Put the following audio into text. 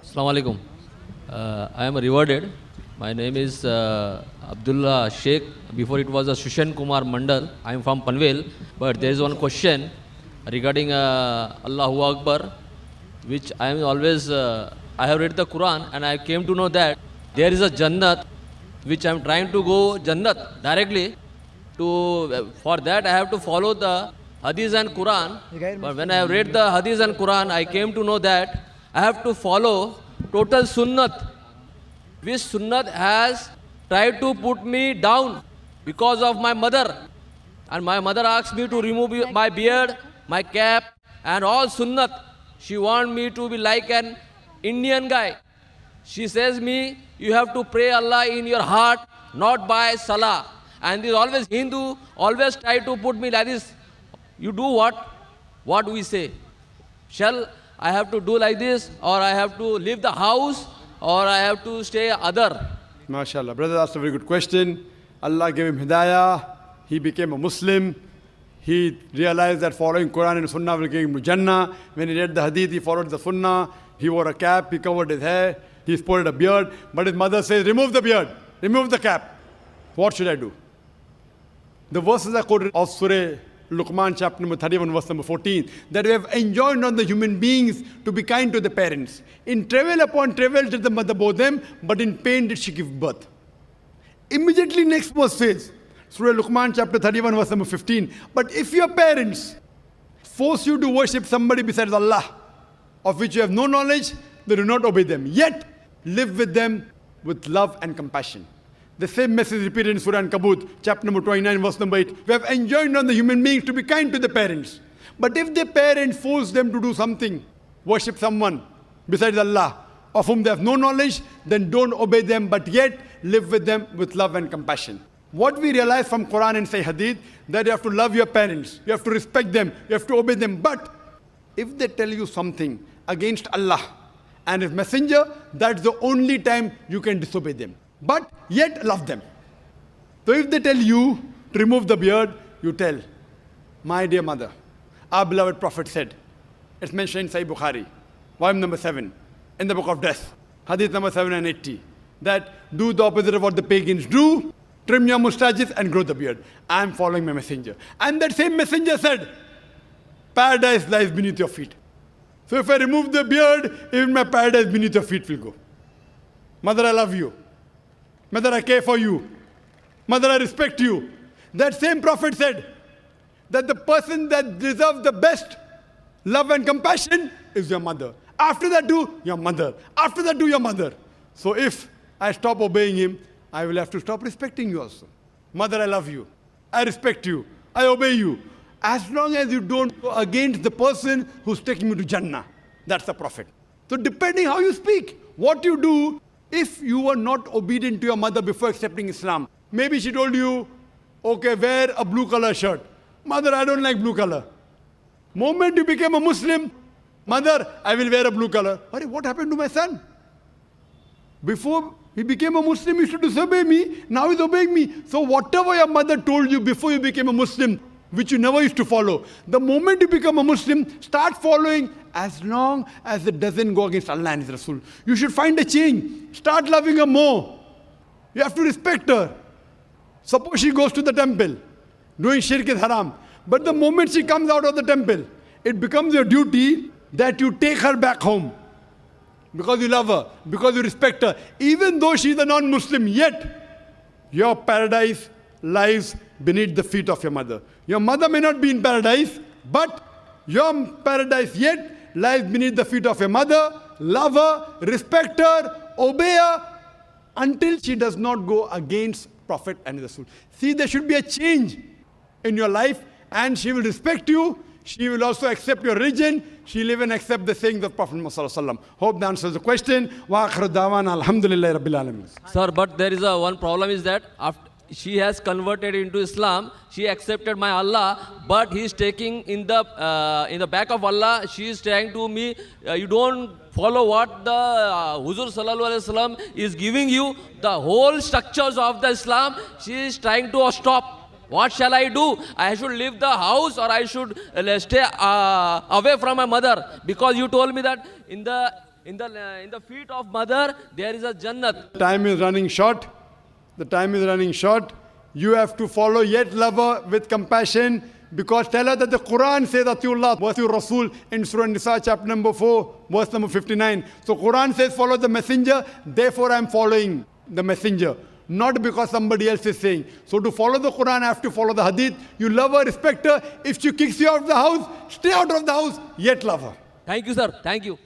Assalamu alaikum. I am rewarded. My name is Abdullah Sheikh. Before it was a Shushan Kumar Mandal. I am from Panvel. But there is one question regarding Allahu Akbar, which I am always, I have read the Quran and I came to know that there is a Jannat, which I am trying to go Jannat directly. For that I have to follow the Hadith and Quran. But when I have read the Hadith and Quran, I came to know that I have to follow total Sunnat, which Sunnat has tried to put me down because of my mother. And my mother asked me to remove my beard, my cap, and all Sunnat. She wants me to be like an Indian guy. She says me, you have to pray Allah in your heart, not by Salah. And this always Hindu always try to put me like this. You do what we say. Shall I have to do like this, or I have to leave the house, or I have to stay other? MashaAllah. Brother asked a very good question. Allah gave him hidayah. He became a Muslim. He realized that following Quran and Sunnah will give him to Jannah. When he read the Hadith, he followed the Sunnah. He wore a cap, he covered his hair, he sported a beard. But his mother says, remove the beard, remove the cap. What should I do? The verses are quoted of Surah Luqman chapter number 31 verse number 14, that we have enjoined on the human beings to be kind to the parents. In travail upon travail did the mother bore them, but in pain did she give birth. Immediately next verse says, Surah Luqman chapter 31 verse number 15, but if your parents force you to worship somebody besides Allah, of which you have no knowledge, then do not obey them. Yet live with them with love and compassion. The same message repeated in Surah Ankabut, chapter number 29, verse number 8. We have enjoined on the human beings to be kind to the parents. But if the parents force them to do something, worship someone besides Allah, of whom they have no knowledge, then don't obey them, but yet live with them with love and compassion. What we realize from Quran and say Hadith, that you have to love your parents, you have to respect them, you have to obey them. But if they tell you something against Allah and His Messenger, that's the only time you can disobey them. But yet love them. So if they tell you to remove the beard, you tell, my dear mother, our beloved Prophet said, it's mentioned in Sahih Bukhari, volume number 7, in the book of death, hadith number 780, that do the opposite of what the pagans do, trim your mustaches and grow the beard. I am following my messenger. And that same messenger said, paradise lies beneath your feet. So if I remove the beard, even my paradise beneath your feet will go. Mother, I love you. Mother, I care for you. Mother, I respect you. That same Prophet said that the person that deserves the best love and compassion is your mother. After that, do your mother. After that, do your mother. So if I stop obeying him, I will have to stop respecting you also. Mother, I love you. I respect you. I obey you. As long as you don't go against the person who's taking you to Jannah. That's the Prophet. So depending how you speak, what you do, if you were not obedient to your mother before accepting Islam, maybe she told you, okay, wear a blue color shirt. Mother, I don't like blue color. Moment you became a Muslim, mother, I will wear a blue color. What happened to my son? Before he became a Muslim, he used to disobey me. Now he's obeying me. So whatever your mother told you before you became a Muslim, which you never used to follow, the moment you become a Muslim, start following as long as it doesn't go against Allah and His Rasul. You should find a change. Start loving her more. You have to respect her. Suppose she goes to the temple, doing shirk is haram. But the moment she comes out of the temple, it becomes your duty that you take her back home. Because you love her, because you respect her. Even though she is a non-Muslim, yet your paradise lies beneath the feet of your mother. Your mother may not be in paradise, but your paradise yet lies beneath the feet of your mother. Love her, respect her, obey her, until she does not go against Prophet and Rasul. See, there should be a change in your life, and she will respect you. She will also accept your religion. She will even accept the sayings of Prophet Muhammad. Hope that answers the question. Wa akhiru da'wana alhamdulillahi rabbil alamin. Sir, but there is one problem is that after she has converted into Islam, she accepted my Allah, but he is taking in the back of Allah, she is saying to me, you don't follow what the Huzur Sallallahu Alaihi Wasallam is giving you, the whole structures of the Islam, she is trying to stop. What shall I do? I should leave the house, or I should stay away from my mother? Because you told me that in the in the feet of mother, there is a Jannat. Time is running short. The time is running short. You have to follow yet love her with compassion, because tell her that the Quran says Atiullah wa atiur Rasul in Surah Nisa chapter number 4 verse number 59. So Quran says follow the messenger, therefore I am following the messenger, not because somebody else is saying. So to follow the Quran I have to follow the hadith. You love her, respect her. If she kicks you out of the house, stay out of the house, yet love her. Thank you, sir. Thank you.